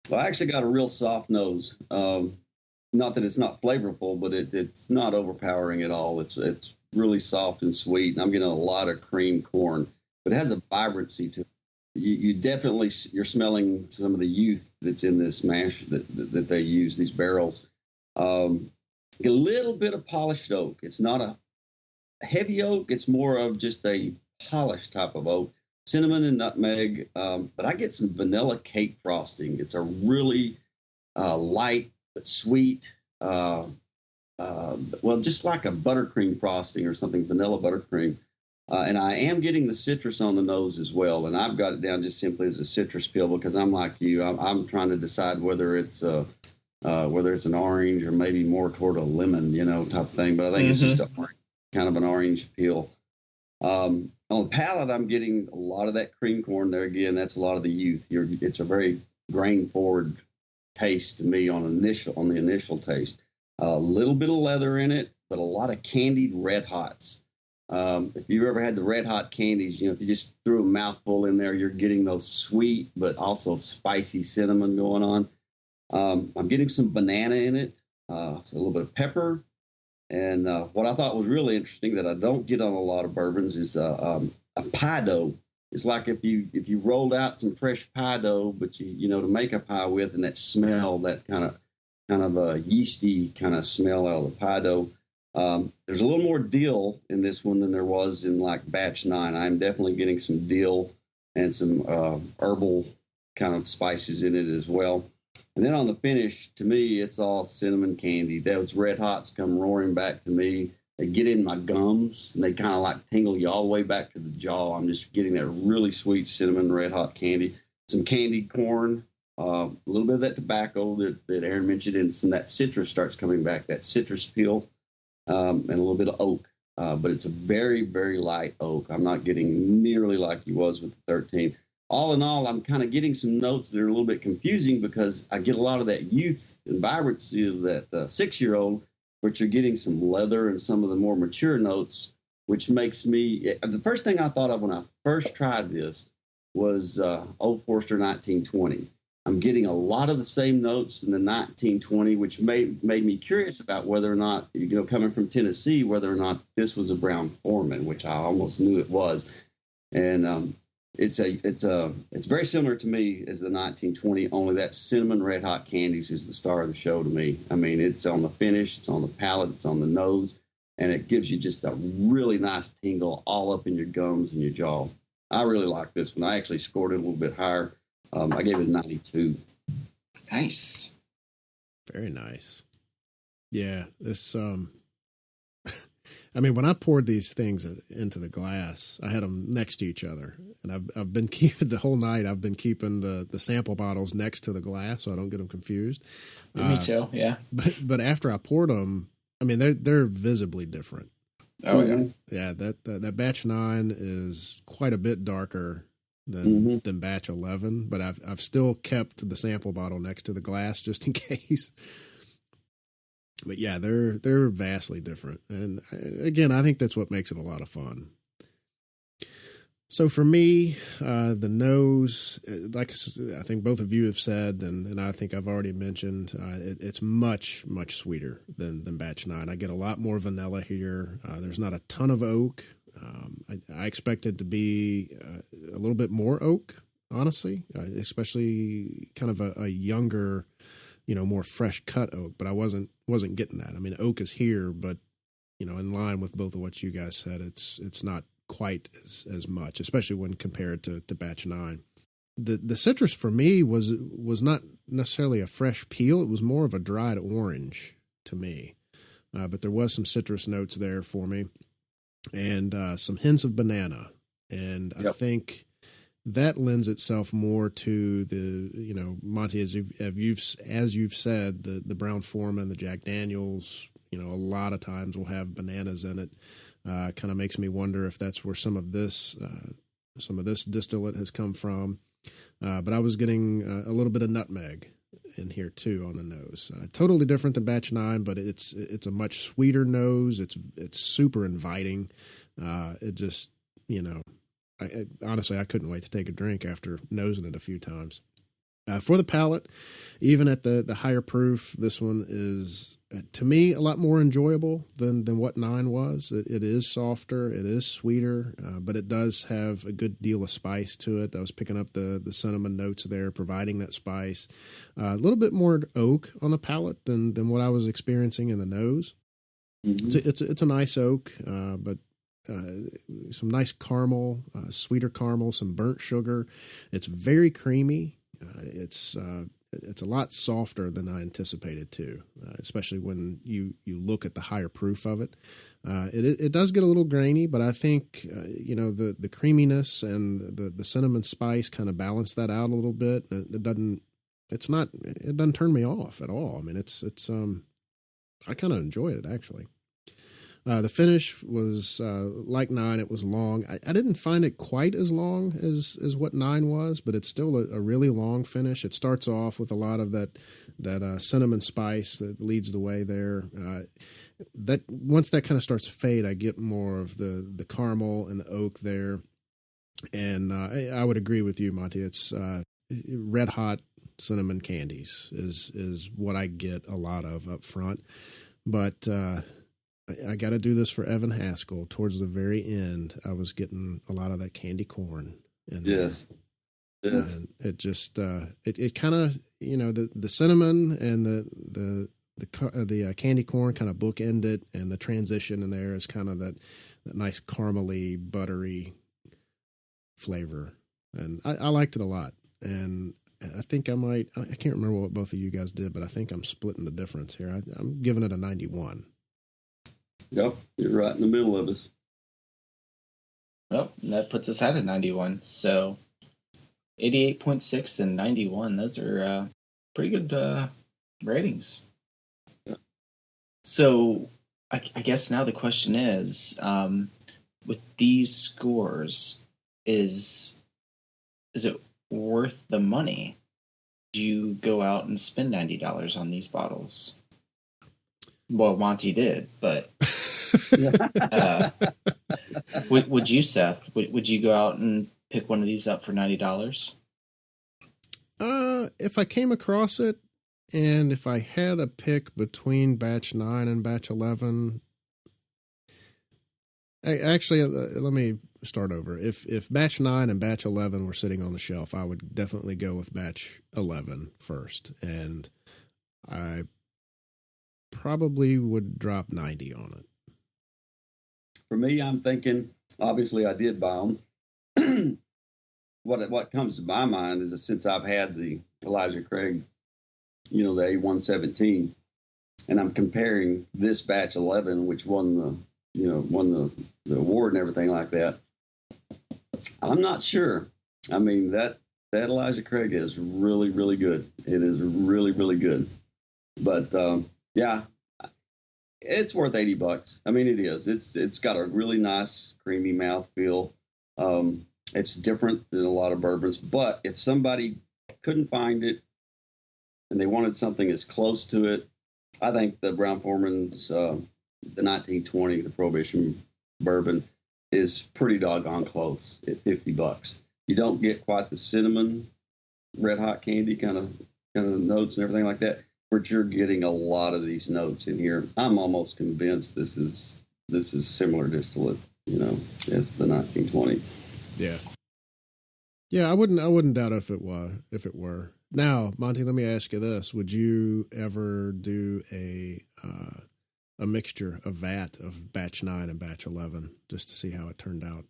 Well, I actually got a real soft nose. Not that it's not flavorful, but it's not overpowering at all. It's really soft and sweet, and I'm getting a lot of cream corn, but it has a vibrancy to it. You definitely, you're smelling some of the youth that's in this mash that they use, these barrels. A little bit of polished oak. It's not a heavy oak. It's more of just a polished type of oak. Cinnamon and nutmeg, but I get some vanilla cake frosting. It's a really light but sweet, well, just like a buttercream frosting or something, vanilla buttercream. And I am getting the citrus on the nose as well, and I've got it down just simply as a citrus peel because I'm like you. I'm trying to decide whether it's an orange or maybe more toward a lemon, type of thing. But I think it's just kind of an orange peel. On the palate, I'm getting a lot of that cream corn there. Again, that's a lot of the youth. It's a very grain forward taste to me on the initial taste. A little bit of leather in it, but a lot of candied red hots. If you've ever had the red hot candies, if you just threw a mouthful in there, you're getting those sweet but also spicy cinnamon going on. I'm getting some banana in it, so a little bit of pepper. And what I thought was really interesting that I don't get on a lot of bourbons is a pie dough. It's like if you rolled out some fresh pie dough, but to make a pie with, and that smell, that kind of a yeasty kind of smell out of the pie dough. There's a little more dill in this one than there was in like batch 9. I'm definitely getting some dill and some herbal kind of spices in it as well. And then on the finish, to me, it's all cinnamon candy. Those red hots come roaring back to me. They get in my gums, and they kind of like tingle you all the way back to the jaw. I'm just getting that really sweet cinnamon red hot candy. Some candied corn, a little bit of that tobacco that Aaron mentioned, and some that citrus starts coming back, that citrus peel, and a little bit of oak. But it's a very, very light oak. I'm not getting nearly like he was with the 13. All in all, I'm kind of getting some notes that are a little bit confusing because I get a lot of that youth and vibrancy of that 6-year-old, but you're getting some leather and some of the more mature notes, which makes me... The first thing I thought of when I first tried this was Old Forester 1920. I'm getting a lot of the same notes in the 1920, which made me curious about whether or not, coming from Tennessee, whether or not this was a Brown Foreman, which I almost knew it was. And it's very similar to me as the 1920, only that cinnamon red hot candies is the star of the show to me. I mean, it's on the finish, it's on the palate, it's on the nose, and it gives you just a really nice tingle all up in your gums and your jaw. I really like this one. I actually scored it a little bit higher. I gave it a 92. Nice. Very nice. Yeah, this I mean, when I poured these things into the glass, I had them next to each other, and I've been keeping the whole night. I've been keeping the sample bottles next to the glass so I don't get them confused. Me too. Yeah. But after I poured them, I mean, they're visibly different. Oh yeah. Yeah. That batch 9 is quite a bit darker than batch 11, but I've still kept the sample bottle next to the glass just in case. But yeah, they're vastly different. And again, I think that's what makes it a lot of fun. So for me, the nose, like I think both of you have said, and I think I've already mentioned, it's much, much sweeter than batch 9. I get a lot more vanilla here. There's not a ton of oak. I expect it to be a little bit more oak, honestly, especially kind of a younger, more fresh cut oak, but I wasn't getting that. I mean, oak is here, but in line with both of what you guys said, it's not quite as much, especially when compared to batch 9. The citrus for me was not necessarily a fresh peel. It was more of a dried orange to me. but there was some citrus notes there for me, and some hints of banana. And I think that lends itself more to the, Monty, as you've said, the Brown-Forman, the Jack Daniels, a lot of times will have bananas in it. Kind of makes me wonder if that's where some of this distillate has come from. But I was getting a little bit of nutmeg in here too on the nose. Totally different than Batch 9, but it's a much sweeter nose. It's super inviting. It just, honestly, I couldn't wait to take a drink after nosing it a few times. For the palate, even at the higher proof, this one is, to me, a lot more enjoyable than what 9 was. It is softer, it is sweeter, but it does have a good deal of spice to it. I was picking up the cinnamon notes there, providing that spice. A little bit more oak on the palate than what I was experiencing in the nose. Mm-hmm. It's a nice oak, but some nice caramel, sweeter caramel, some burnt sugar. It's very creamy. It's a lot softer than I anticipated too, especially when you look at the higher proof of it. It does get a little grainy, but I think the creaminess and the cinnamon spice kind of balance that out a little bit. It doesn't turn me off at all. I mean, I kind of enjoyed it actually. The finish was like 9. It was long. I didn't find it quite as long as what 9 was, but it's still a really long finish. It starts off with a lot of that cinnamon spice that leads the way there. That once that kind of starts to fade, I get more of the caramel and the oak there. And I would agree with you, Monty. It's red hot cinnamon candies is what I get a lot of up front, but. I got to do this for Evan Haskell. Towards the very end, I was getting a lot of that candy corn. Yes. And it just it kind of the cinnamon and the candy corn kind of bookend it, and the transition in there is kind of that nice caramely, buttery flavor, and I liked it a lot. And I think I can't remember what both of you guys did, but I think I'm splitting the difference here. I'm giving it a 91. Yep, you're right in the middle of us. Well, that puts us at a 91. So 88.6 and 91. Those are pretty good ratings. Yeah. So I guess now the question is, with these scores, is it worth the money? Do you go out and spend $90 on these bottles? Well, Monty did, but would you, Seth? Would you go out and pick one of these up for $90? If I came across it, and if I had a pick between Batch 9 and Batch 11, actually, let me start over. If Batch 9 and Batch 11 were sitting on the shelf, I would definitely go with Batch 11 first, and I probably would drop 90 on it. For me, I'm thinking, obviously I did buy them. What comes to my mind is that since I've had the Elijah Craig, the A117, and I'm comparing this Batch 11, which won the award and everything like that, I'm not sure. I mean, that Elijah Craig is really, really good. It is really, really good. But yeah, it's worth $80. I mean, it is. It's got a really nice creamy mouthfeel. It's different than a lot of bourbons, but if somebody couldn't find it and they wanted something as close to it, I think the Brown-Forman's the 1920, the Prohibition bourbon, is pretty doggone close at $50. You don't get quite the cinnamon, red hot candy kind of notes and everything like that, but you're getting a lot of these notes in here. I'm almost convinced this is similar distillate, as the 1920. Yeah, I wouldn't doubt if it were. Now, Monty, let me ask you this: would you ever do a mixture, a vat of Batch 9 and Batch 11, just to see how it turned out?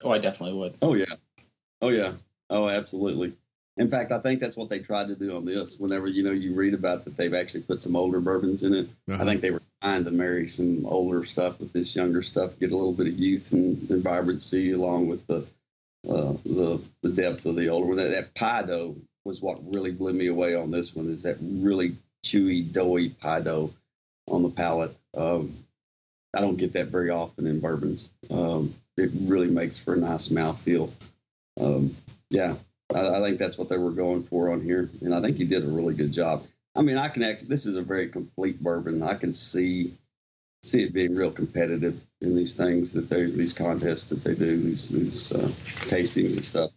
Oh, I definitely would. Oh yeah, oh absolutely. In fact, I think that's what they tried to do on this. Whenever, you read about that they've actually put some older bourbons in it. I think they were trying to marry some older stuff with this younger stuff, get a little bit of youth and vibrancy along with the depth of the older one. That pie dough was what really blew me away on this one, is that really chewy, doughy pie dough on the palate. I don't get that very often in bourbons. It really makes for a nice mouthfeel. Yeah. I think that's what they were going for on here, and I think you did a really good job. I mean, this is a very complete bourbon. I can see it being real competitive in these things these contests that they do, these tastings and stuff.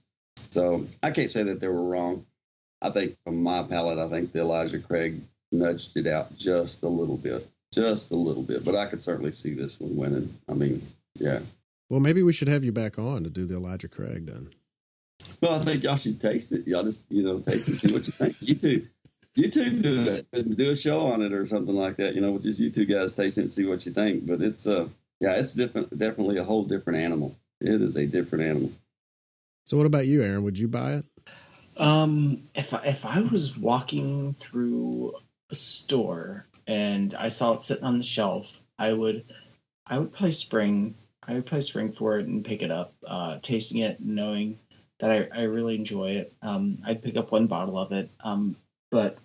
So I can't say that they were wrong. I think from my palate, I think the Elijah Craig nudged it out just a little bit, but I could certainly see this one winning. I mean, yeah. Well, maybe we should have you back on to do the Elijah Craig then. Well, I think y'all should taste it. Y'all just, taste it, see what you think. You two do it and do a show on it or something like that, with just you two guys taste it and see what you think. But it's it's different, definitely a whole different animal. It is a different animal. So what about you, Aaron? Would you buy it? If I was walking through a store and I saw it sitting on the shelf, I would probably spring for it and pick it up, tasting it, knowing that I really enjoy it. I'd pick up one bottle of it, but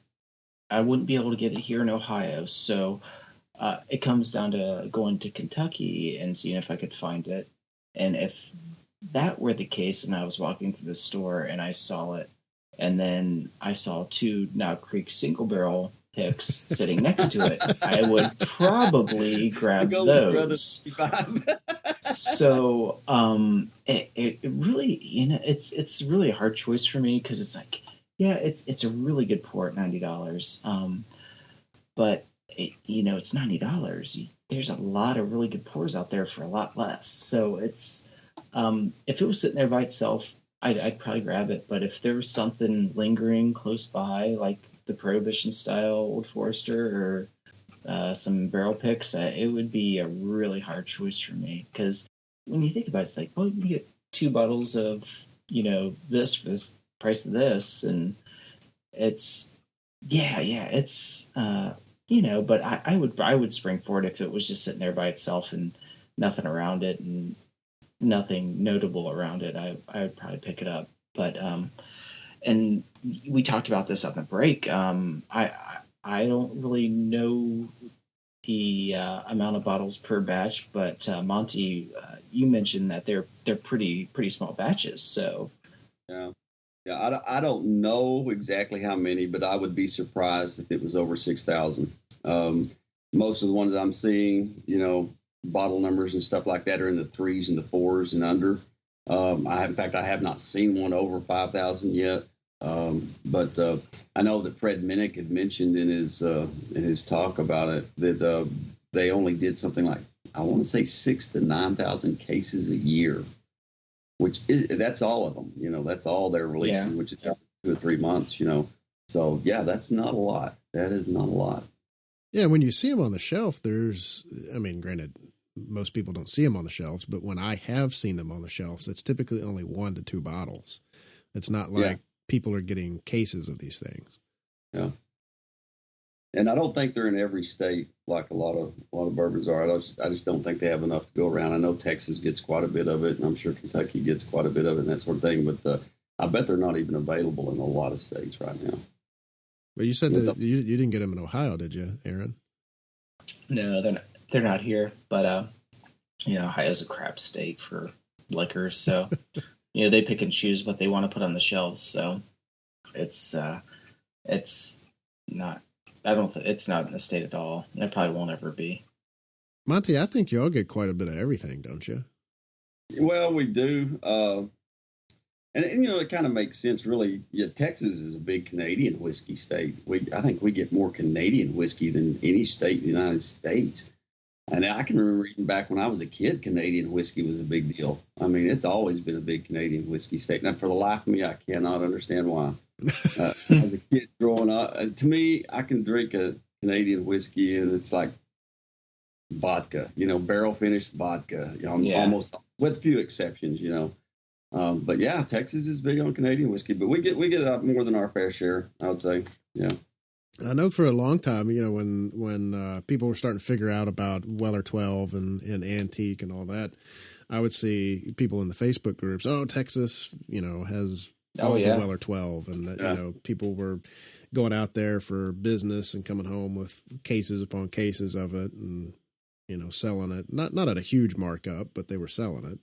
I wouldn't be able to get it here in Ohio. So it comes down to going to Kentucky and seeing if I could find it. And if that were the case and I was walking through the store and I saw it, and then I saw 2 Knob Creek single barrel picks sitting next to it, I would probably grab those. So it really, it's really a hard choice for me, because it's like, yeah, it's a really good pour at $90, but it's $90. There's a lot of really good pours out there for a lot less. So it's if it was sitting there by itself, I'd probably grab it. But if there was something lingering close by, like the Prohibition style Old Forester or some barrel picks, it would be a really hard choice for me. Because when you think about it, it's like, well, you can get 2 bottles of this for this price of this, and it's it's but I would spring for it if it was just sitting there by itself and nothing around it and nothing notable around it. I would probably pick it up. But and we talked about this on the break. I don't really know the amount of bottles per batch, but Monty, you mentioned that they're pretty small batches. So yeah, I don't know exactly how many, but I would be surprised if it was over 6,000. Most of the ones I'm seeing, bottle numbers and stuff like that are in the 3s and the 4s and under. I have not seen one over 5,000 yet. But I know that Fred Minnick had mentioned in his talk about it that they only did something like, I want to say 6,000 to 9,000 cases a year, that's all of them. That's all they're releasing, which is 2 or 3 months. So yeah, that's not a lot. That is not a lot. Yeah, when you see them on the shelf, granted, most people don't see them on the shelves, but when I have seen them on the shelves, it's typically only 1 to 2 bottles. It's not like people are getting cases of these things. Yeah. And I don't think they're in every state like a lot of bourbons are. I just don't think they have enough to go around. I know Texas gets quite a bit of it, and I'm sure Kentucky gets quite a bit of it and that sort of thing. But I bet they're not even available in a lot of states right now. But you said that you didn't get them in Ohio, did you, Aaron? No, they're not here. But Ohio's a crap state for liquor, so they pick and choose what they want to put on the shelves. So it's not. It's not in the state at all. And it probably won't ever be. Monty, I think y'all get quite a bit of everything, don't you? Well, we do. And it kind of makes sense, really. Yeah, Texas is a big Canadian whiskey state. I think we get more Canadian whiskey than any state in the United States. And I can remember even back when I was a kid, Canadian whiskey was a big deal. I mean, it's always been a big Canadian whiskey state. And for the life of me, I cannot understand why. As a kid growing up, to me, I can drink a Canadian whiskey and it's like vodka, barrel finished vodka, almost with a few exceptions, But yeah, Texas is big on Canadian whiskey, but we get up more than our fair share, I would say. Yeah. I know for a long time, when people were starting to figure out about Weller 12 and antique and all that, I would see people in the Facebook groups, Texas, has all the Weller 12, and that, people were going out there for business and coming home with cases upon cases of it and, selling it, not at a huge markup, but they were selling it.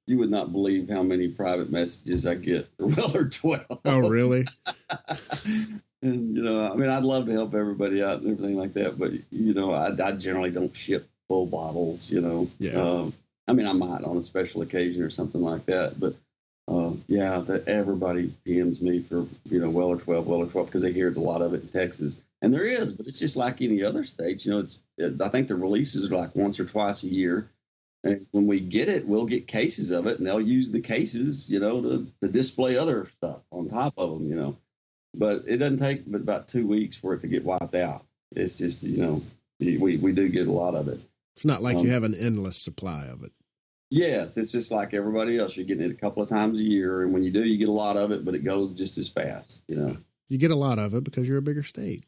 You would not believe how many private messages I get for Weller 12. Oh, really? And, I'd love to help everybody out and everything like that, but, I generally don't ship full bottles, Yeah. I might on a special occasion or something like that, but, that everybody PMs me for, Weller 12, because they hear there's a lot of it in Texas. And there is, but it's just like any other state. I think the releases are like once or twice a year. And when we get it, we'll get cases of it, and they'll use the cases, to display other stuff on top of them, But it doesn't take but about 2 weeks for it to get wiped out. It's just, we do get a lot of it. It's not like you have an endless supply of it. Yes, it's just like everybody else. You're getting it a couple of times a year, and when you do, you get a lot of it, but it goes just as fast, You get a lot of it because you're a bigger state.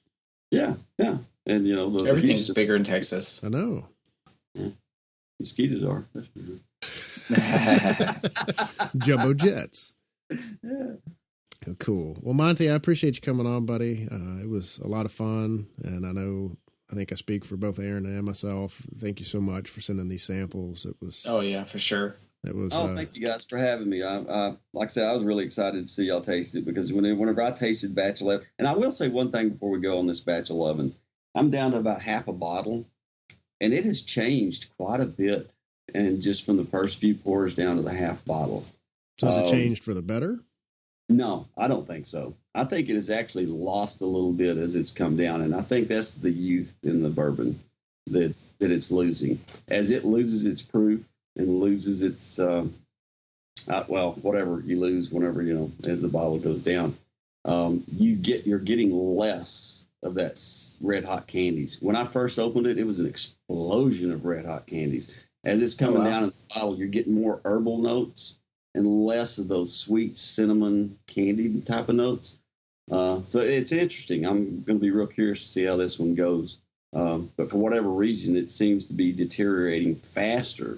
Yeah. And, everything's bigger in Texas. I know. Yeah. Mosquitoes are. Jumbo jets. Yeah. Oh, cool. Well, Monty, I appreciate you coming on, buddy. It was a lot of fun, and I think I speak for both Aaron and myself. Thank you so much for sending these samples. It was. Oh yeah, for sure. It was. Thank you guys for having me. I like I said, I was really excited to see y'all taste it, because whenever I tasted batch 11, and I will say one thing before we go on this batch 11, I'm down to about half a bottle. And it has changed quite a bit, and just from the first few pours down to the half bottle. So has it changed for the better? No, I don't think so. I think it has actually lost a little bit as it's come down, and I think that's the youth in the bourbon that it's losing. As it loses its proof and loses its, whatever you lose whenever, as the bottle goes down, you're getting less of that red hot candies. When I first opened it, it was an explosion of red hot candies. As it's coming down in the bottle, you're getting more herbal notes and less of those sweet cinnamon candy type of notes. So it's interesting. I'm going to be real curious to see how this one goes. But for whatever reason, it seems to be deteriorating faster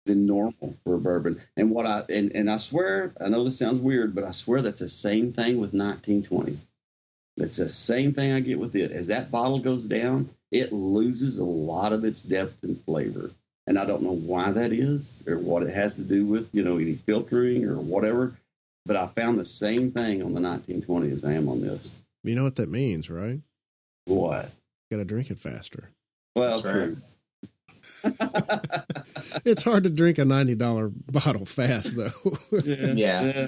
than normal for a bourbon. And I swear, I know this sounds weird, but I swear that's the same thing with 1920. It's the same thing I get with it. As that bottle goes down, it loses a lot of its depth and flavor. And I don't know why that is, or what it has to do with, any filtering or whatever. But I found the same thing on the 1920 as I am on this. You know what that means, right? What? Got to drink it faster. Well, That's true. It's hard to drink a $90 bottle fast, though. Yeah.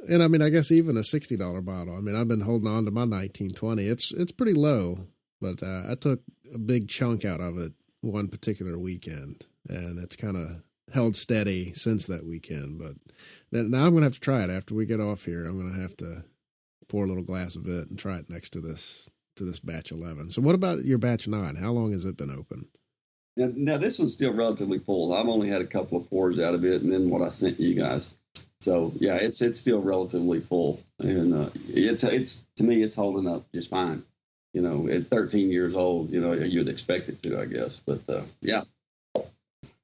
And I guess even a $60 bottle. I've been holding on to my 1920. It's pretty low, but I took a big chunk out of it one particular weekend, and it's kind of held steady since that weekend. But now I'm going to have to try it after we get off here. I'm going to have to pour a little glass of it and try it next to this batch 11. So what about your batch 9? How long has it been open? Now this one's still relatively full. I've only had a couple of pours out of it, and then what I sent you guys. So yeah, it's still relatively full, and it's to me it's holding up just fine. At 13 years old, you'd expect it to, I guess. But yeah,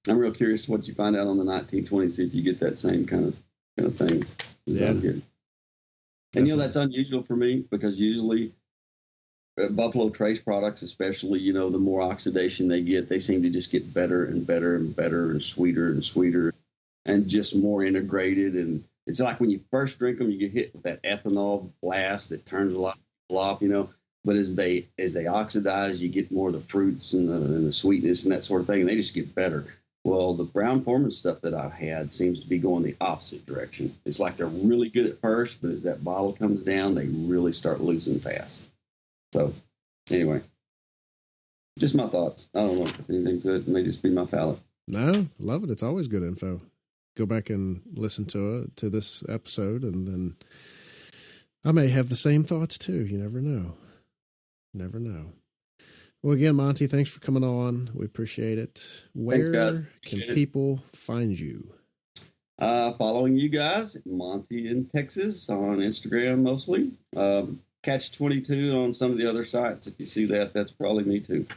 I'm real curious what you find out on the 1920. See if you get that same kind of thing. Yeah. Here. And that's unusual for me, because usually Buffalo Trace products, especially, the more oxidation they get, they seem to just get better and better and better and sweeter and just more integrated. And it's like when you first drink them, you get hit with that ethanol blast that turns a lot of people off, But as they oxidize, you get more of the fruits and the sweetness and that sort of thing, and they just get better. Well, the Brown-Forman stuff that I've had seems to be going the opposite direction. It's like they're really good at first, but as that bottle comes down, they really start losing fast. So, anyway, just my thoughts. I don't know if anything to it. It may just be my palate. No, love it. It's always good info. Go back and listen to this episode, and then I may have the same thoughts too. You never know. Never know. Well, again, Monty, thanks for coming on. We appreciate it. Where Thanks, guys. can people find you? Following you guys, Monty in Texas on Instagram mostly. Catch 22 on some of the other sites. If you see that, that's probably me too.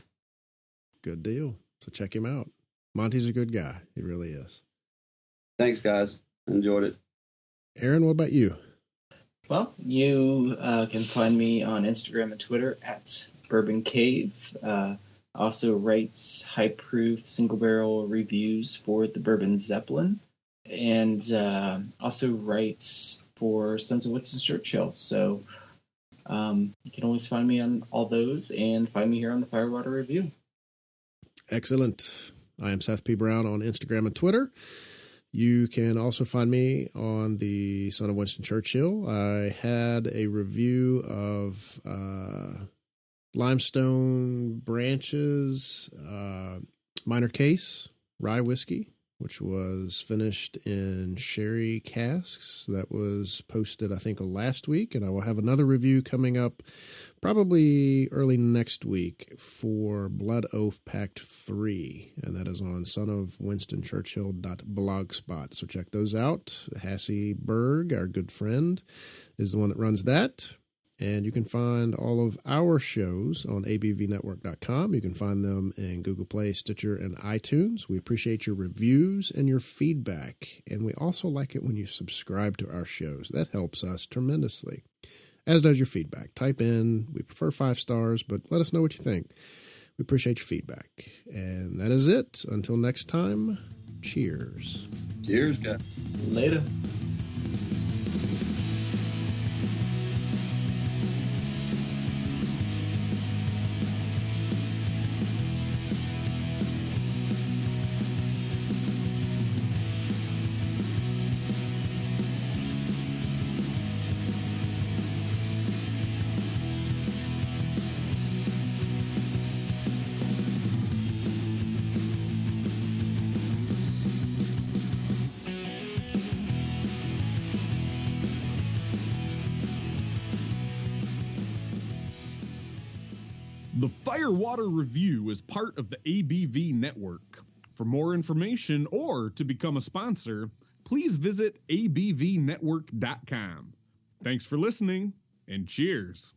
Good deal. So check him out. Monty's a good guy. He really is. Thanks, guys. Enjoyed it. Aaron, what about you? Well, you can find me on Instagram and Twitter at Bourbon Cave. Also writes high proof single barrel reviews for the Bourbon Zeppelin, and also writes for Sons of Winston Churchill. So you can always find me on all those and find me here on the Firewater Review. Excellent. I am Seth P. Brown on Instagram and Twitter. You can also find me on the Son of Winston Churchill. I had a review of Limestone Branches Minor Case Rye Whiskey, which was finished in sherry casks. That was posted, I think, last week, and I will have another review coming up probably early next week for Blood Oath Pact 3, and that is on sonofwinstonchurchill.blogspot. So check those out. Hassie Berg, our good friend, is the one that runs that. And you can find all of our shows on abvnetwork.com. You can find them in Google Play, Stitcher, and iTunes. We appreciate your reviews and your feedback. And we also like it when you subscribe to our shows. That helps us tremendously, as does your feedback. Type in, we prefer 5 stars, but let us know what you think. We appreciate your feedback. And that is it. Until next time, cheers. Cheers, guys. Later. The Firewater Review is part of the ABV Network. For more information or to become a sponsor, please visit abvnetwork.com. Thanks for listening, and cheers.